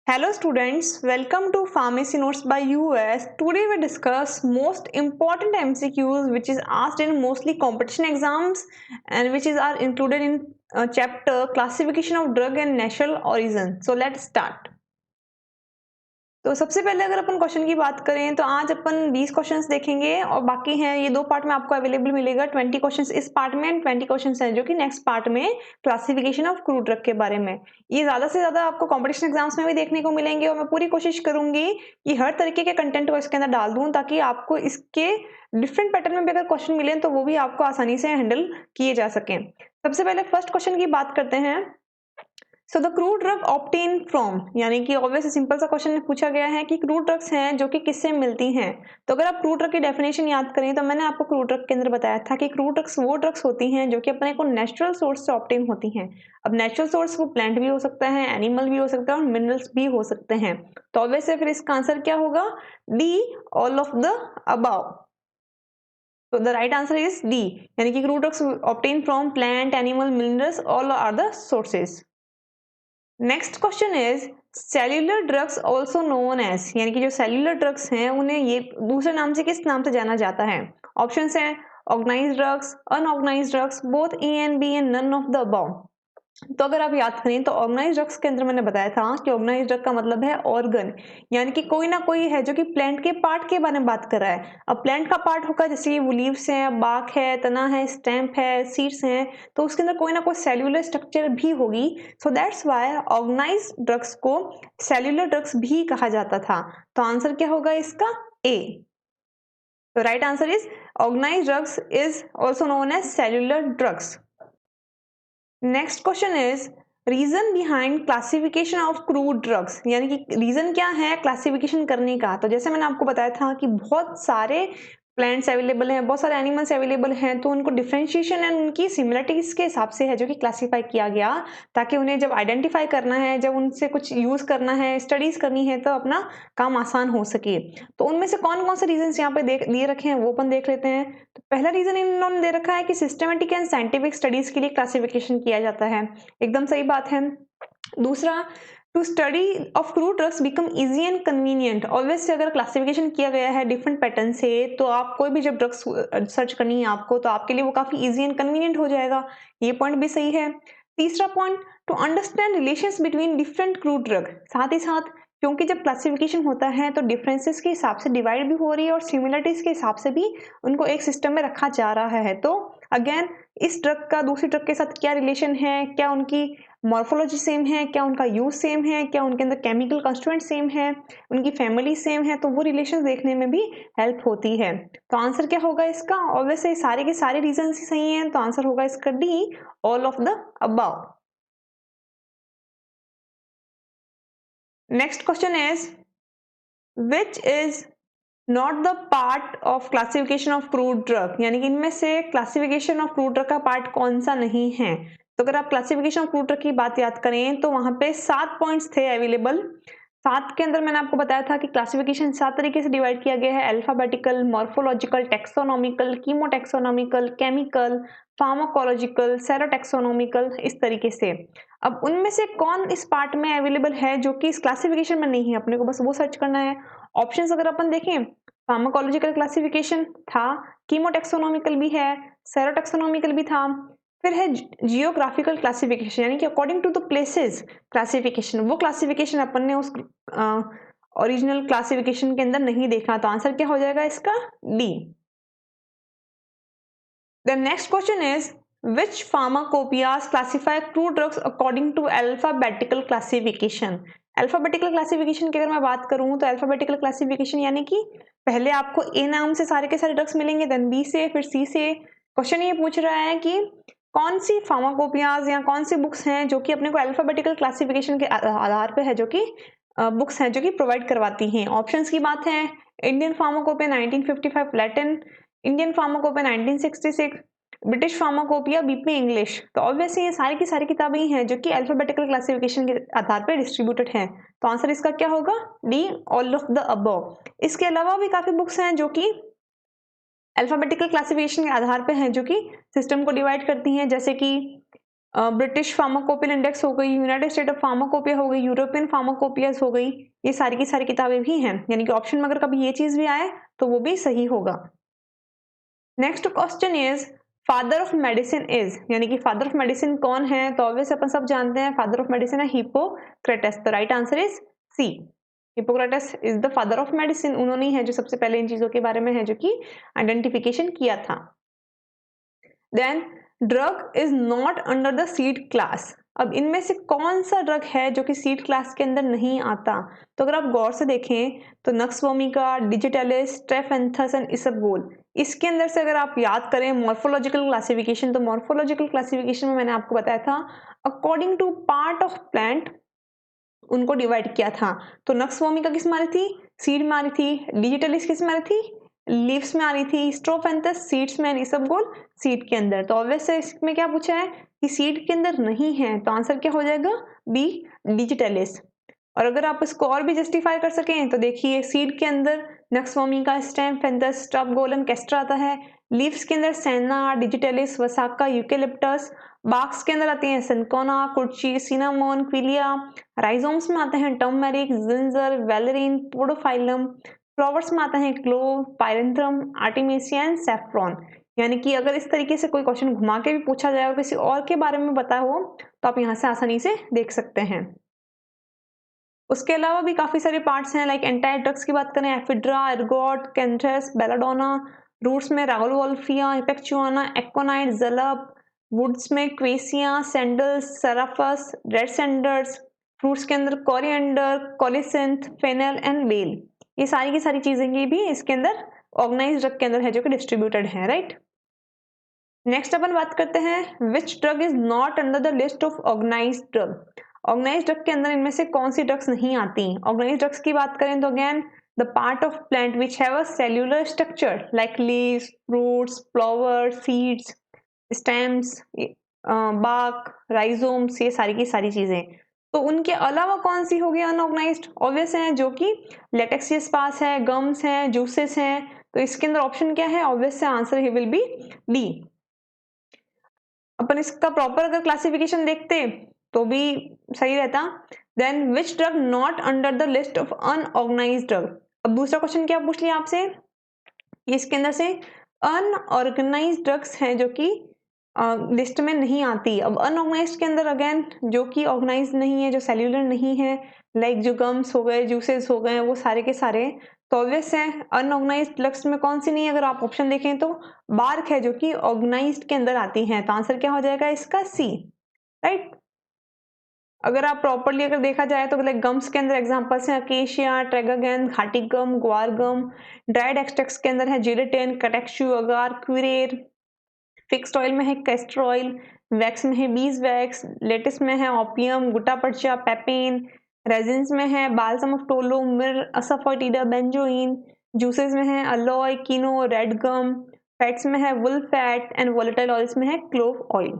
Hello students, welcome to Pharmacy Notes by US. Today we discuss most important MCQs which is asked in mostly competition exams and which is are included in chapter classification of drug and natural origin. So let's start. तो सबसे पहले अगर अपन question की बात करें तो आज अपन 20 questions देखेंगे और बाकी हैं ये दो पार्ट में आपको अवेलेबल मिलेगा 20 क्वेश्चंस इस पार्ट में एंड 20 क्वेश्चंस हैं जो कि नेक्स्ट पार्ट में क्लासिफिकेशन ऑफ क्रूड ड्रग के बारे में। ये ज्यादा से ज्यादा आपको कंपटीशन एग्जाम्स में भी देखने को मिलेंगे और मैं पूरी कोशिश करूंगी कि हर तरीके के कंटेंट को इसके अंदर डाल दूं ताकि आपको इसके डिफरेंट पैटर्न में भी अगर क्वेश्चन मिले तो वो भी आपको आसानी से हैंडल किए जा सकें। सबसे पहले फर्स्ट क्वेश्चन की बात करते हैं। So the crude drug obtain from, यानी कि ऑब्वियस सिंपल सा क्वेश्चन पूछा गया है कि क्रूड ड्रग्स हैं जो कि किससे मिलती हैं। तो अगर आप क्रूड ड्रग की डेफिनेशन याद करें तो मैंने आपको क्रूड ड्रग के अंदर बताया था कि क्रूड ड्रग्स वो ड्रग्स होती हैं जो कि अपने को नेचुरल सोर्स से ऑब्टेन होती हैं। अब नेचुरल सोर्स वो प्लांट भी हो सकता है, एनिमल भी हो सकता है और मिनरल्स भी हो सकते हैं। तो ऑब्वियस फिर इसका आंसर क्या होगा? D, all of the above. तो the right answer is D, यानी कि crude drugs obtain from plant, animal, minerals, all are the sources. Next question is cellular drugs also known as, यानी कि जो सेल्यूलर ड्रग्स हैं उन्हें ये दूसरे नाम से किस नाम से जाना जाता है? ऑप्शंस हैं organised drugs, unorganised drugs, both A and B and none of the above. तो अगर आप याद करें तो ऑर्गेनाइज्ड ड्रग्स के अंदर मैंने बताया था कि ऑर्गेनाइज्ड ड्रग का मतलब है ऑर्गन, यानी कि कोई ना कोई है जो कि प्लांट के पार्ट के बारे में बात कर रहा है। अब प्लांट का पार्ट होगा जैसे कि वो लीव्स हैं, बाक है, तना है, स्टेम्प है, सीड्स हैं, तो उसके अंदर कोई ना कोई सेल्यूलर स्ट्रक्चर भी होगी। So that's why organised drugs को सेल्यूलर ड्रग्स भी कहा जाता था। तो आंसर क्या होगा इसका? ए। तो right answer is organised drugs is also known as cellular drugs. Next question is reason behind classification of crude drugs, यानी कि रीजन क्या है क्लासिफिकेशन करने का। तो जैसे मैंने आपको बताया था कि बहुत सारे प्लांट्स अवेलेबल हैं, बहुत सारे एनिमल्स अवेलेबल हैं, तो उनको डिफरेंशिएशन एंड उनकी सिमिलरिटीज के हिसाब से है जो कि क्लासीफाई किया गया, ताकि उन्हें जब आइडेंटिफाई करना है, जब उनसे कुछ यूज करना है, स्टडीज करनी है, तो अपना काम आसान हो सके। तो उनमें से कौन कौन से रीजन यहाँ पे दिए रखे हैं वो अपन देख लेते हैं। तो पहला रीजन इन्होंने दे रखा है कि सिस्टमेटिक एंड साइंटिफिक स्टडीज के लिए क्लासिफिकेशन किया जाता है, एकदम सही बात है। दूसरा, to study of crude drugs become easy and convenient. Obvious अगर क्लासिफिकेशन किया गया है डिफरेंट पैटर्न से तो आप कोई भी जब ड्रग्स सर्च करनी है आपको तो आपके लिए वो काफी इजी एंड कन्वीनियंट हो जाएगा, ये पॉइंट भी सही है। तीसरा point, to understand relations between different crude drug, साथ ही साथ क्योंकि जब क्लासिफिकेशन होता है तो डिफरेंसेस के हिसाब से डिवाइड भी हो रही है और सिमिलरिटीज के हिसाब से भी उनको एक सिस्टम में रखा जा रहा है। तो अगेन इस ड्रग का दूसरी ड्रग के साथ क्या रिलेशन है, क्या उनकी मॉर्फोलॉजी सेम है, क्या उनका यूज सेम है, क्या उनके अंदर केमिकल कंस्टिट्यूएंट सेम है, उनकी फैमिली सेम है, तो वो रिलेशन देखने में भी हेल्प होती है। तो आंसर क्या होगा इसका? ऑब्वियसली सारे के सारे रीजन ही सही हैं, तो आंसर होगा इसका D, all of the above. Next question is which is not the part of classification of crude drug, यानी कि इनमें से क्लासिफिकेशन ऑफ क्रूड ड्रग का पार्ट कौन सा नहीं है। तो अगर आप क्लासिफिकेशन ऑफ क्रूड ड्रग की बात याद करें तो वहां पे 7 पॉइंट्स थे अवेलेबल। 7 के अंदर मैंने आपको बताया था कि क्लासिफिकेशन 7 तरीके से डिवाइड किया गया है, alphabetical, morphological, taxonomical, chemotaxonomical, chemical, pharmacological, serotaxonomical, इस तरीके से। अब उनमें से कौन इस पार्ट में अवेलेबल है जो कि इस क्लासिफिकेशन में नहीं है, अपने को बस वो सर्च करना है। ऑप्शंस अगर अपन देखें, फार्माकोलॉजिकल क्लासिफिकेशन था, कीमोटेक्सोनॉमिकल भी है, सेरोटेक्सोनॉमिकल भी था, फिर है जियोग्राफिकल क्लासिफिकेशन, यानी कि according to the places classification. वो क्लासिफिकेशन अपन ने उस ओरिजिनल क्लासिफिकेशन के अंदर नहीं देखा, तो आंसर क्या हो जाएगा इसका? D. The next question is which pharmacopoeias classify crude drugs according to alphabetical classification। Alphabetical classification की अगर मैं बात करूं तो अल्फाबेटिकल क्लासिफिकेशन यानी कि पहले आपको ए नाम से सारे के सारे ड्रग्स मिलेंगे, देन बी से, फिर सी से। क्वेश्चन ये पूछ रहा है कि कौन सी फार्माकोपियाज या कौन सी बुक्स हैं जो कि अपने को अल्फाबेटिकल क्लासिफिकेशन के आधार पर है, जो कि बुक्स हैं जो कि प्रोवाइड करवाती हैं। ऑप्शंस की बात है, Indian pharmacopoeia 1955 Latin, Indian pharmacopoeia 1966, British pharmacopoeia BP English. तो ऑब्वियसली ये सारी की सारी किताबें ही हैं जो कि अल्फाबेटिकल क्लासिफिकेशन के आधार पर डिस्ट्रीब्यूटेड हैं, तो आंसर इसका क्या होगा? D, all of the above. इसके अलावा भी काफी बुक्स हैं जो कि अल्फाबेटिकल क्लासिफिकेशन के आधार पर हैं, जो कि सिस्टम को डिवाइड करती हैं, जैसे कि ब्रिटिश फार्माकोपियल इंडेक्स हो गई, यूनाइटेड स्टेट ऑफ फार्माकोपिया हो गई, यूरोपियन फार्माकोपियाज हो गई, ये सारी की सारी किताबें भी हैं, यानी कि ऑप्शन में अगर कभी ये चीज भी आए तो वो भी सही होगा। Next question is father of medicine is, यानी कि फादर ऑफ मेडिसिन कौन है, तो ऑब्वियस अपन सब जानते हैं फादर ऑफ मेडिसिन है Hippocrates. The right answer is C, Hippocrates is the father of medicine. उन्होंने ही है जो सबसे पहले इन चीजों के बारे में है जो कि आइडेंटिफिकेशन किया था। Then drug is not under the seed class, अब इनमें से कौन सा ड्रग है जो कि सीड क्लास के अंदर नहीं आता, तो अगर आप गौर से देखें तो nux vomica, digitalis, strophanthus and isabgol, इसके अंदर से अगर आप याद करें मॉर्फोलॉजिकल क्लासिफिकेशन, तो मॉर्फोलॉजिकल क्लासिफिकेशन में मैंने आपको बताया था according to part of plant उनको डिवाइड किया था। तो नक्स वोमिका किस में आ रही थी, सीड में आ रही थी, डिजिटलिस किस में आ रही थी, लीव्स में आ रही थी, स्ट्रोफेंथस सीड्स में, इसबगोल सीड के अंदर। तो ऑब्वियस है इसमें क्या पूछा है कि सीड के अंदर नहीं है, तो आंसर क्या हो जाएगा बी, डिजिटलिस। और अगर आप इसको और भी जस्टिफाई कर सकें तो देखिए सीड के अंदर नक्स वोमिका, स्टेमफेंथस, स्ट्रॉपगोल एंड केस्ट्रा आता है, लीव्स के अंदर सेना, डिजिटलिस, वसाका, यूकेलिप्टस, बाक्स के अंदर आते हैं सिनकोना, कुर्ची, सिनामोन, क्विलिया, राइजोम्स में आते हैं टर्मरिक, जिंजर, वेलरिन, पोडोफाइलम, फ्लावर्स में आता है क्लोव, पायरेंथ्रम, आर्टिमिसिया एंड सैफ्रॉन। यानी कि अगर इस तरीके से कोई क्वेश्चन घुमा के भी पूछा जाए और किसी और के बारे में बताया हो तो आप यहाँ से आसानी से देख सकते हैं। उसके अलावा भी काफी सारे पार्ट्स हैं, लाइक एंटाई ड्रग्स की बात करें एफिड्रा, एर्गोट, कैंथ्रेस, बेलाडोना, रूट्स में राउलवोल्फिया, इपेक्चुआना, एक्कोनाइट, जलब, वुड्स में क्वेसिया, सैंडल्स, सेराफस, रेड सैंडर्स, फ्रूट्स के अंदर कोरिएंडर, कोलिसेंथ, फेनल एंड बेल, ये सारी की सारी चीजें की भी इसके अंदर ऑर्गेनाइज्ड ड्रग के अंदर है जो कि डिस्ट्रीब्यूटेड है, राइट। नेक्स्ट अपन बात करते हैं which drug is not under the list of organised drug. Organised drug के अंदर इनमें से कौन सी ड्रग्स नहीं आती। ऑर्गेनाइज्ड ड्रग्स की बात करें तो again the part of plant which have a cellular structure like leaves, fruits, flower, seeds, stems, बाक, राइजोम्स, ये सारी की सारी चीजें। तो उनके अलावा कौन सी होगी अनऑर्गेनाइज्ड, ऑब्वियस है जो कि लेटेक्सियस पास है, गम्स हैं, जूसेस हैं, तो इसके अंदर ऑप्शन क्या है, ऑब्वियस से आंसर ही विल बी डी। अपन इसका प्रॉपर अगर क्लासिफिकेशन देखते तो भी सही रहता। Then which drug not under the list of unorganised drug. अब दूसरा क्वेश्चन क्या पूछ लिया आपसे, इसके अंदर से अनऑर्गेनाइज्ड ड्रग्स हैं जो कि लिस्ट में नहीं आती। अब अनऑर्गेनाइज्ड के अंदर अगेन जो कि ऑर्गेनाइज्ड नहीं है, जो सेल्यूलर नहीं है, लाइक जो गम्स हो गए, जूसेस हो गए, वो सारे के सारे, तो ऑब्वियस है अनऑर्गेनाइज्ड ड्रग्स में कौन सी नहीं है, अगर आप ऑप्शन देखें तो बार्क है जो कि ऑर्गेनाइज्ड के अंदर आती है, तो आंसर क्या हो जाएगा इसका सी, राइट। अगर आप प्रॉपरली अगर देखा जाए तो लाइक गम्स के अंदर एग्जांपल्स हैं अकेशिया, ट्रेगागैन, घाटी गम, ग्वार गम, ड्राइड एक्सट्रैक्ट्स के अंदर है जिलेटिन, कटेक्शू, अगार, क्यूरेर, फिक्स्ड ऑयल में है कैस्टर ऑयल, वैक्स में है बीज वैक्स, लेटिस में है ओपियम, गुटापर्चा, पेपेन, रेजिन्स में है बाल्सम ऑफ टोलो, मिर, असफोटिडा, बेंजोइन, जूसेस में है अलोय, किनो, रेड गम, फैट्स में है wool fat and volatile oils में है clove oil.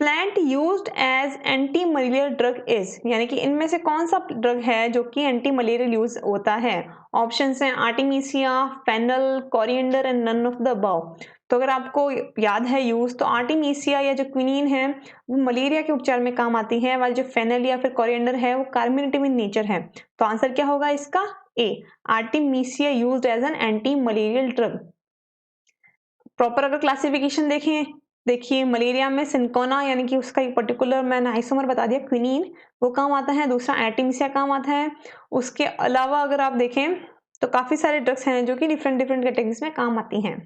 Plant used as anti malarial drug is, यानी कि इनमें से कौन सा ड्रग है जो कि एंटी मलेरियल यूज होता है। ऑप्शंस हैं artemisia, fennel, coriander and none of the above. तो अगर आपको याद है यूज, तो आर्टिमिसिया या जो क्विनीन है वो मलेरिया के उपचार में काम आती है, वाले जो फेनल या फिर कोरिएंडर है वो कार्मिनेटिव इन नेचर है। तो आंसर क्या होगा इसका A, artemisia used as an anti malarial drug. Proper अगर क्लासिफिकेशन देखें, देखिए मलेरिया में सिनकोना यानी कि उसका एक पर्टिकुलर मैंने आइसोमर बता दिया क्विनीन, वो काम आता है, दूसरा आर्टिमिसिया काम आता है। उसके अलावा अगर आप देखें तो काफी सारे ड्रग्स हैं जो कि डिफरेंट डिफरेंट कैटेगरीज में काम आती हैं।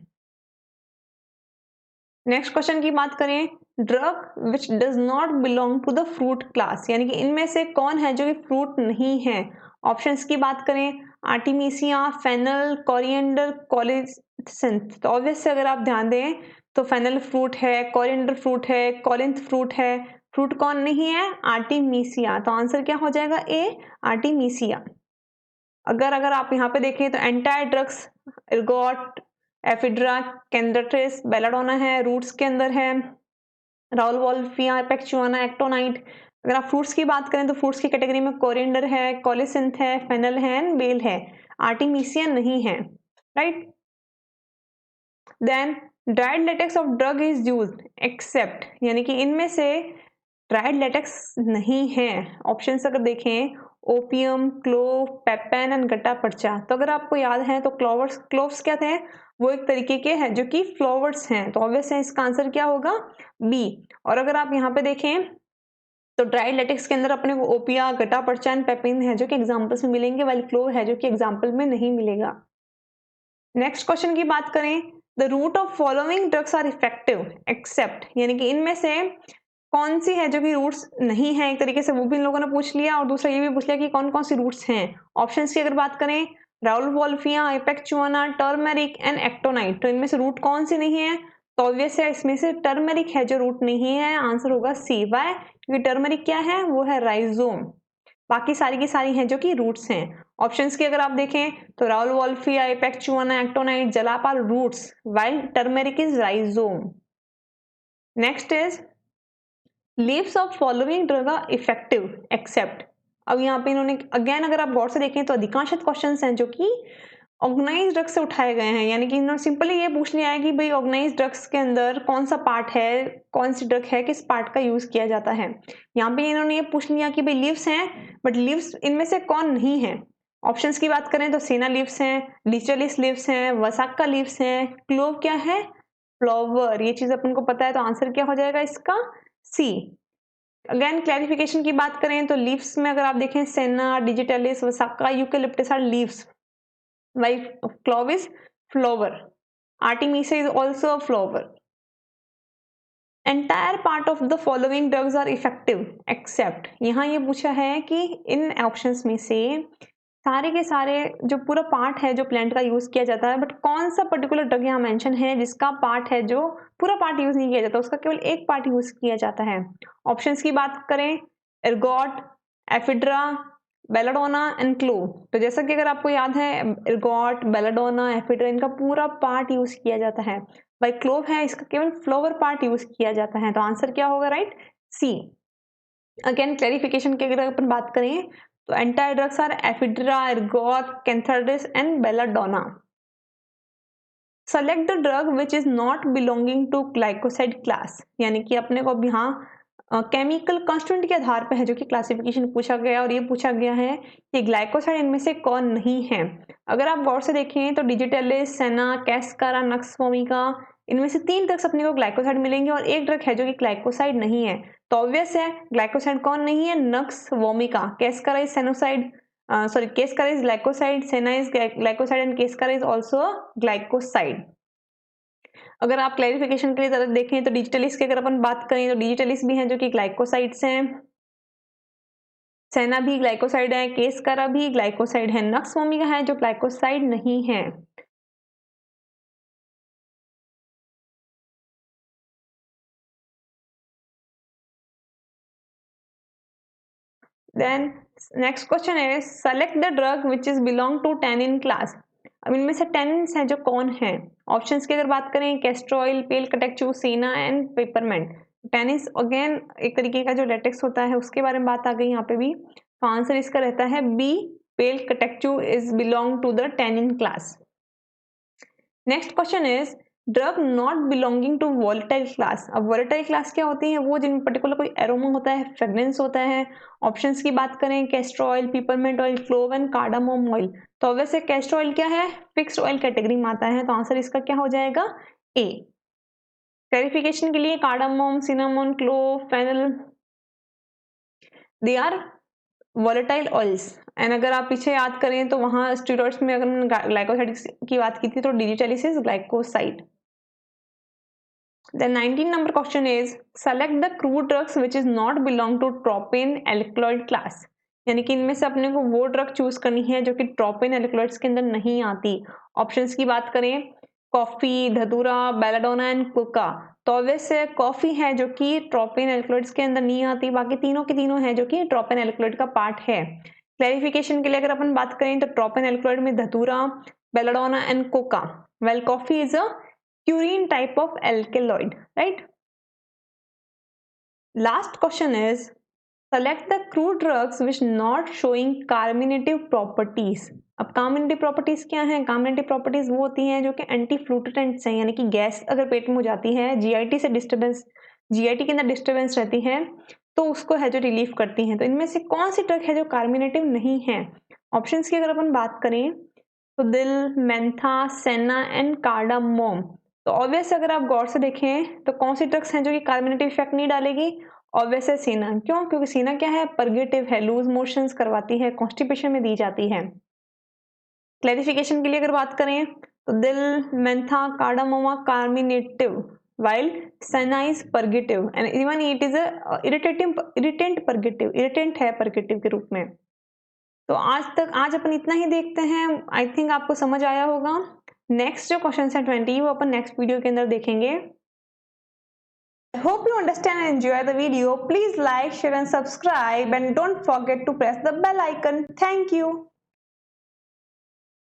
नेक्स्ट क्वेश्चन की बात करें, drug which does not belong to the fruit class, यानी कि इनमें से कौन है जो कि फ्रूट नहीं है। ऑप्शंस की बात करें आर्टिमिसिया, फेनल, कोरिएंडर, कोलिसेंथ। तो ऑब्वियस से अगर आप ध्यान दें तो फेनल फ्रूट है, कोरिएंडर फ्रूट है, कोलिंथ फ्रूट है, फ्रूट कौन नहीं है, आर्टिमिसिया। तो आंसर क्या हो जाएगा ए, आर्टिमिसिया। अगर आप यहाँ पे देखें तो entire drugs ergot, ephedra, cantharides, belladonna है, रूट्स के अंदर है राउलवोल्फिया, इपेक्चुआना, एक्टोनाइट। अगर आप फ्रूट्स की बात करें तो फ्रूट्स की कैटेगरी में कोरिएंडर है, कोलिसेंथ है, फेनल है, बेल है, आर्टिमिसिया नहीं है, right. Then dried latex of drug is used except, यानी कि इनमें से ड्राइड लेटेक्स नहीं है। ऑप्शंस अगर देखें ओपियम, क्लोव, पेपेन एंड गट्टा पर्चा। तो अगर आपको याद है तो क्लोव्स क्या थे, वो एक तरीके के हैं जो कि फ्लावर्स हैं, तो ऑब्वियस है इसका आंसर क्या होगा, बी। और अगर आप यहाँ पे देखें तो ड्राइड लेटेक्स के अंदर अपने को ओपिया, गट्टा पर्चा एंड पेपिन है जो कि एग्जाम्पल्स में मिलेंगे, वाइल क्लोव है जो कि एग्जाम्पल में नहीं मिलेगा। नेक्स्ट क्वेश्चन की बात करें, the root of following drugs are effective except, यानी कि इनमें से कौन सी है जो कि रूट्स नहीं है, एक तरीके से वो भी इन लोगों ने पूछ लिया और दूसरा ये भी पूछ लिया कि कौन कौन सी रूट्स हैं। ऑप्शंस की अगर बात करें राउल वॉल्फिया, एपेक्चुआना, टर्मेरिक एंड एक्टोनाइट, तो इनमें से रूट कौन सी नहीं है, तो ऑब्वियस है इसमें से टर्मेरिक है जो रूट नहीं है, आंसर होगा सी। वाई, क्योंकि टर्मेरिक क्या है, वो है राइजोम, बाकी सारी की सारी हैं जो कि रूट्स हैं। ऑप्शंस की अगर आप देखें तो rauwolfia, ipecacuanha, aconite, jalap roots, while turmeric is rhizome. Next is leaves of following drug are effective except. अब यहाँ पे इन्होंने अगेन अगर आप गौर से देखें तो अधिकांश क्वेश्चन हैं जो कि ऑर्गेनाइज ड्रग्स से उठाए गए हैं, यानी कि इन्होंने सिंपली ये पूछ लिया है कि भाई ऑर्गेनाइज ड्रग्स के अंदर कौन सा पार्ट है, कौन सी ड्रग है, किस पार्ट का यूज किया जाता है। यहाँ पे इन्होंने ये पूछ लिया कि भाई लीव्स हैं, बट लीव्स इनमें से कौन नहीं है। ऑप्शंस की बात करें तो सेना लीव्स हैं, डिजिटलिस लीव्स हैं, वसाक्का लीव्स हैं, क्लोव क्या है, फ्लावर। ये चीज अपन को पता है, तो आंसर क्या हो जाएगा इसका, सी। अगेन क्लैरिफिकेशन की बात करें तो लीव्स में अगर आप देखें senna, digitalis, vasaka, eucalyptus are leaves, while clove is flower, artemisia is also a flower. Entire part of the following drugs are effective except, यहाँ ये पूछा है कि इन ऑप्शंस में से सारे के सारे जो पूरा पार्ट है जो प्लांट का यूज किया जाता है, बट कौन सा पर्टिकुलर ड्रग यहाँ मेंशन है जिसका पार्ट है जो पूरा पार्ट यूज नहीं किया जाता, उसका केवल एक पार्ट यूज किया जाता है। ऑप्शंस की बात करें ergot, ephedra, belladonna and clove. तो जैसा कि अगर आपको याद है एर्गोट, बेलाडोना, एफिड्रा इनका पूरा पार्ट यूज किया जाता है, भाई क्लोव है इसका केवल फ्लावर पार्ट यूज किया जाता है, तो आंसर क्या होगा, राइट, सी। अगेन क्लैरिफिकेशन की अगर अपन बात करें तो entire drugs are ephedra, ergot, cantharides and belladonna. Select the drug which is not belonging to glycoside class, यानी कि अपने को अब यहाँ केमिकल कॉन्स्टिट्यूएंट के आधार पर है जो कि क्लासिफिकेशन पूछा गया, और ये पूछा गया है कि ग्लाइकोसाइड इनमें से कौन नहीं है। अगर आप गौर से देखें तो डिजिटलिस, सेना, कैस्कारा, नक्स वोमिका, इनमें से 3 ड्रग्स अपने को ग्लाइकोसाइड मिलेंगे और एक ड्रग है जो कि ग्लाइकोसाइड नहीं है, तो ऑब्वियस है ग्लाइकोसाइड कौन नहीं है, nux vomica. Cascara is sennoside, sorry cascara is glycoside, senna is glycoside and cascara is also glycoside. अगर आप क्लैरिफिकेशन के लिए तरह देखें तो डिजिटलिस की अगर अपन बात करें तो डिजिटलिस भी हैं जो कि ग्लाइकोसाइड्स हैं, सेना भी ग्लाइकोसाइड है, केसकारा भी ग्लाइकोसाइड है, नक्स वोमिका है जो ग्लाइकोसाइड नहीं है। देन नेक्स्ट क्वेश्चन है select the drug which is belong to tannin class. अब इनमें से टैनिन्स हैं जो कौन है। ऑप्शंस की अगर बात करें कैस्ट्रॉइल, पेल कटेक्चू, सेना एंड पेपरमेंट। टैनिन्स अगेन एक तरीके का जो लेटेक्स होता है उसके बारे में बात आ गई यहाँ पे भी, तो आंसर इसका रहता है B, pale catechu is belong to the tannin class. Next question is drug not belonging to volatile class. अब वोलेटाइल क्लास क्या होती है, वो जिनमें पर्टिकुलर कोई एरोमा होता है, फ्रेग्रेंस होता है। ऑप्शंस की बात करें castor oil, peppermint oil, clove and cardamom oil. तो वैसे कैस्टर ऑयल क्या है, फिक्स्ड ऑयल कैटेगरी में आता है, तो आंसर इसका क्या हो जाएगा, ए। क्लैरिफिकेशन के लिए cardamom, cinnamon, clove, fennel, they are volatile oils. And अगर आप पीछे याद करें तो वहां स्टीरॉइड्स में अगर ग्लाइकोसाइड की बात की थी तो digitalis is glycoside. The 19 number question is select the crude drugs which is not belong to tropin alkaloid class। यानी कि इनमें से अपने को वो ड्रग चूज करनी है जो कि ट्रोपिन एल्कलॉइड्स के अंदर नहीं आती। ऑप्शंस की बात करें कॉफी, धतूरा, बेलाडोना एंड कोका। तो ऑब्वियस कॉफी है जो कि ट्रोपिन एल्कलॉइड्स के अंदर नहीं आती, बाकी तीनों की तीनों है जो कि ट्रोपिन एल्कलॉइड का पार्ट है। क्लैरिफिकेशन के लिए अगर अपन बात करें तो ट्रोपिन एल्कलॉइड में धतूरा, belladonna and Coca, well coffee is a purine type of alkaloid, right? Last question is select the crude drugs which not showing carminative properties। अब कम्युनिटी प्रॉपर्टीज क्या हैं? कम्युनिटी प्रॉपर्टीज वो होती हैं जो कि एंटी फ्लूटेंट्स हैं, यानी कि गैस अगर पेट में हो जाती है, जीआईटी से डिस्टर्बेंस, जीआईटी के अंदर डिस्टर्बेंस रहती है, तो उसको है जो रिलीफ करती हैं। तो इनमें से कौन सी ड्रग है जो कार्मिनेटिव नहीं है? ऑप्शंस की अगर अपन बात करें तो दिल, मेंथा, सेना एंड कार्डामोम। तो ऑब्वियस अगर आप गौर से देखें तो कौन सी ड्रग्स हैं जो कि कार्मिनेटिव इफेक्ट नहीं डालेगी? ऑब्वियस है सीना। क्यों? क्योंकि सीना क्या है? परगेटिव है, लूज मोशंस करवाती है, कॉन्स्टिपेशन में दी जाती है। क्लैरिफिकेशन के लिए अगर बात करें तो dill, mentha, cardamom carminative, while senna is purgative and even it is a irritant purgative, irritant है purgative के रूप में। तो आज अपन इतना ही देखते हैं। आई थिंक आपको समझ आया होगा। नेक्स्ट जो क्वेश्चन है 20 वो अपन नेक्स्ट वीडियो के अंदर देखेंगे। I hope you understand and enjoy the video. Please like, share and subscribe and don't forget to press the bell icon. Thank you.